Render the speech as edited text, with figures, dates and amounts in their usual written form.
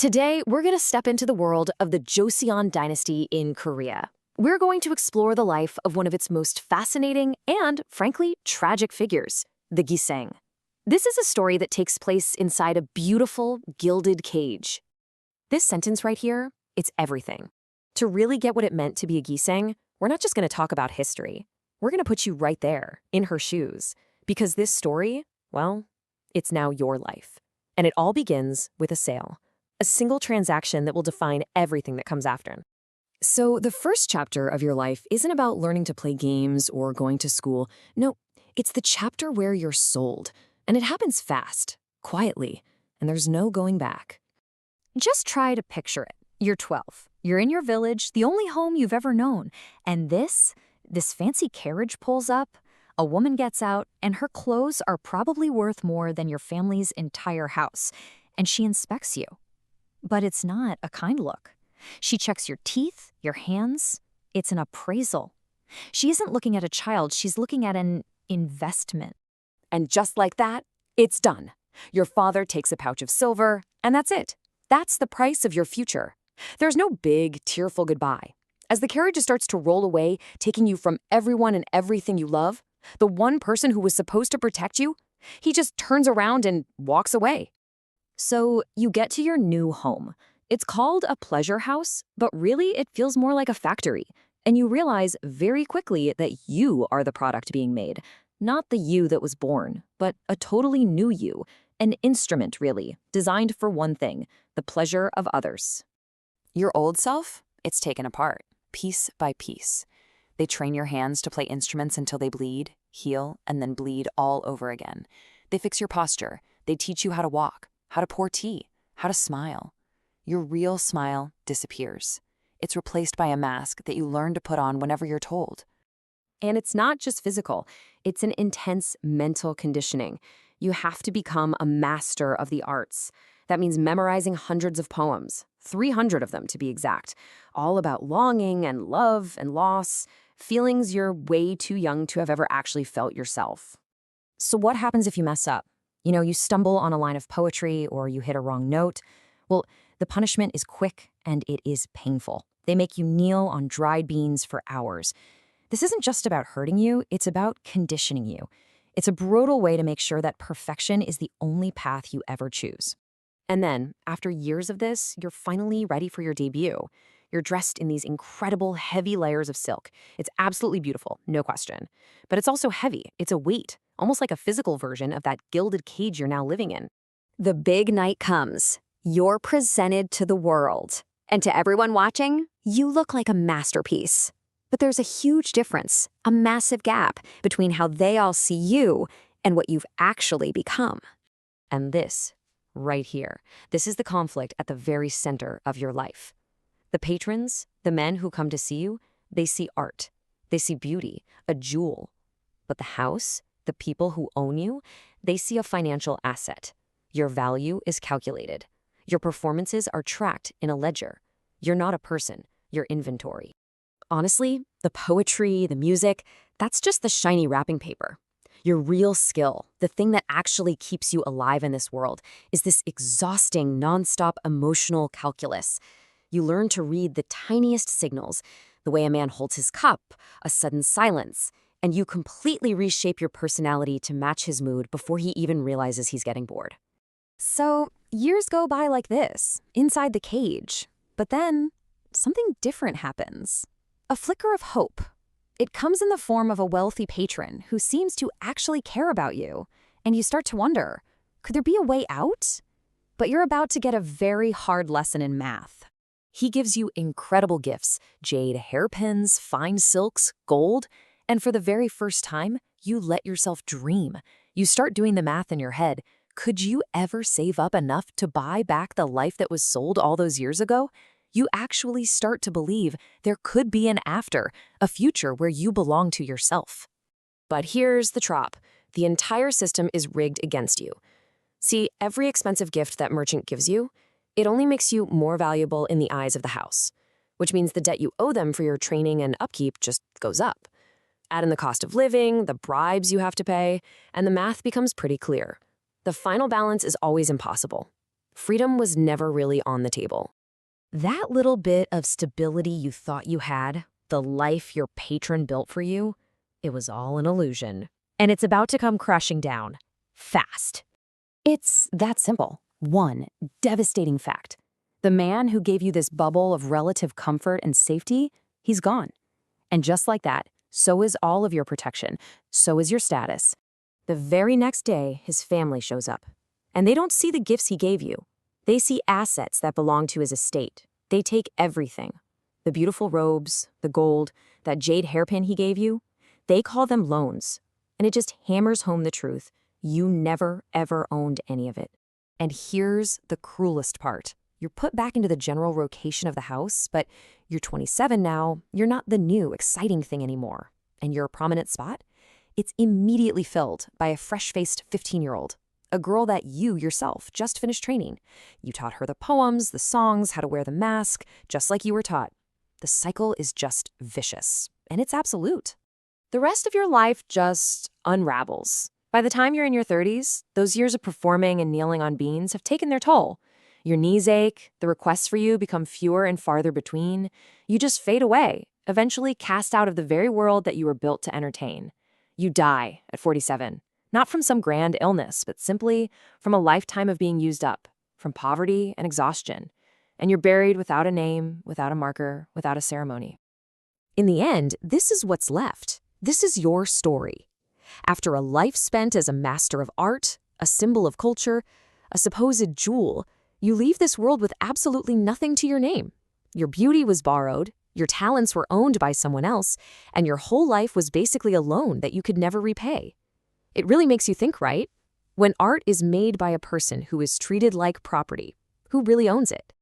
Today, we're going to step into the world of the Joseon dynasty in Korea. We're going to explore the life of one of its most fascinating and, frankly, tragic figures, the Gisaeng. This is a story that takes place inside a beautiful, gilded cage. This sentence right here, it's everything. To really get what it meant to be a Gisaeng, we're not just going to talk about history. We're going to put you right there, in her shoes. Because this story, well, it's now your life. And it all begins with a sale. A single transaction that will define everything that comes after. So the first chapter of your life isn't about learning to play games or going to school. No, it's the chapter where you're sold. And it happens fast, quietly, and there's no going back. Just try to picture it. You're 12. You're in your village, the only home you've ever known. And this fancy carriage pulls up, a woman gets out, and her clothes are probably worth more than your family's entire house. And she inspects you. But it's not a kind look. She checks your teeth, your hands. It's an appraisal. She isn't looking at a child, she's looking at an investment. And just like that, it's done. Your father takes a pouch of silver, and that's it. That's the price of your future. There's no big, tearful goodbye. As the carriage starts to roll away, taking you from everyone and everything you love, the one person who was supposed to protect you, he just turns around and walks away. So you get to your new home. It's called a pleasure house, but really it feels more like a factory. And you realize very quickly that you are the product being made. Not the you that was born, but a totally new you. An instrument, really, designed for one thing, the pleasure of others. Your old self, it's taken apart, piece by piece. They train your hands to play instruments until they bleed, heal, and then bleed all over again. They fix your posture. They teach you how to walk, how to pour tea, how to smile. Your real smile disappears. It's replaced by a mask that you learn to put on whenever you're told. And it's not just physical. It's an intense mental conditioning. You have to become a master of the arts. That means memorizing hundreds of poems, 300 of them to be exact, all about longing and love and loss, feelings you're way too young to have ever actually felt yourself. So what happens if you mess up? You stumble on a line of poetry or you hit a wrong note. Well, the punishment is quick and it is painful. They make you kneel on dried beans for hours. This isn't just about hurting you, it's about conditioning you. It's a brutal way to make sure that perfection is the only path you ever choose. And then, after years of this, you're finally ready for your debut. You're dressed in these incredible, heavy layers of silk. It's absolutely beautiful, no question. But it's also heavy. It's a weight, almost like a physical version of that gilded cage you're now living in. The big night comes. You're presented to the world. And to everyone watching, you look like a masterpiece. But there's a huge difference, a massive gap between how they all see you and what you've actually become. And this, right here, this is the conflict at the very center of your life. The patrons, the men who come to see you, they see art. They see beauty, a jewel. But the house, the people who own you, they see a financial asset. Your value is calculated. Your performances are tracked in a ledger. You're not a person, you're inventory. Honestly, the poetry, the music, that's just the shiny wrapping paper. Your real skill, the thing that actually keeps you alive in this world, is this exhausting, nonstop emotional calculus. You learn to read the tiniest signals, the way a man holds his cup, a sudden silence, and you completely reshape your personality to match his mood before he even realizes he's getting bored. So years go by like this, inside the cage. But then something different happens. A flicker of hope. It comes in the form of a wealthy patron who seems to actually care about you. And you start to wonder, could there be a way out? But you're about to get a very hard lesson in math. He gives you incredible gifts, jade hairpins, fine silks, gold, and for the very first time, you let yourself dream. You start doing the math in your head. Could you ever save up enough to buy back the life that was sold all those years ago? You actually start to believe there could be an after, a future where you belong to yourself. But here's the trop. The entire system is rigged against you. See, every expensive gift that merchant gives you, it only makes you more valuable in the eyes of the house, which means the debt you owe them for your training and upkeep just goes up. Add in the cost of living, the bribes you have to pay, and the math becomes pretty clear. The final balance is always impossible. Freedom was never really on the table. That little bit of stability you thought you had, the life your patron built for you, it was all an illusion. And it's about to come crashing down. Fast. It's that simple. One devastating fact. The man who gave you this bubble of relative comfort and safety, he's gone. And just like that, so is all of your protection. So is your status. The very next day, his family shows up. And they don't see the gifts he gave you. They see assets that belong to his estate. They take everything. The beautiful robes, the gold, that jade hairpin he gave you, they call them loans. And it just hammers home the truth. You never, ever owned any of it. And here's the cruelest part. You're put back into the general rotation of the house, but you're 27 now. You're not the new, exciting thing anymore. And your prominent spot? It's immediately filled by a fresh-faced 15-year-old. A girl that you yourself just finished training. You taught her the poems, the songs, how to wear the mask, just like you were taught. The cycle is just vicious, and it's absolute. The rest of your life just unravels. By the time you're in your 30s, those years of performing and kneeling on beans have taken their toll. Your knees ache, the requests for you become fewer and farther between. You just fade away, eventually cast out of the very world that you were built to entertain. You die at 47. Not from some grand illness, but simply from a lifetime of being used up, from poverty and exhaustion. And you're buried without a name, without a marker, without a ceremony. In the end, this is what's left. This is your story. After a life spent as a master of art, a symbol of culture, a supposed jewel, you leave this world with absolutely nothing to your name. Your beauty was borrowed, your talents were owned by someone else, and your whole life was basically a loan that you could never repay. It really makes you think, right? When art is made by a person who is treated like property, who really owns it?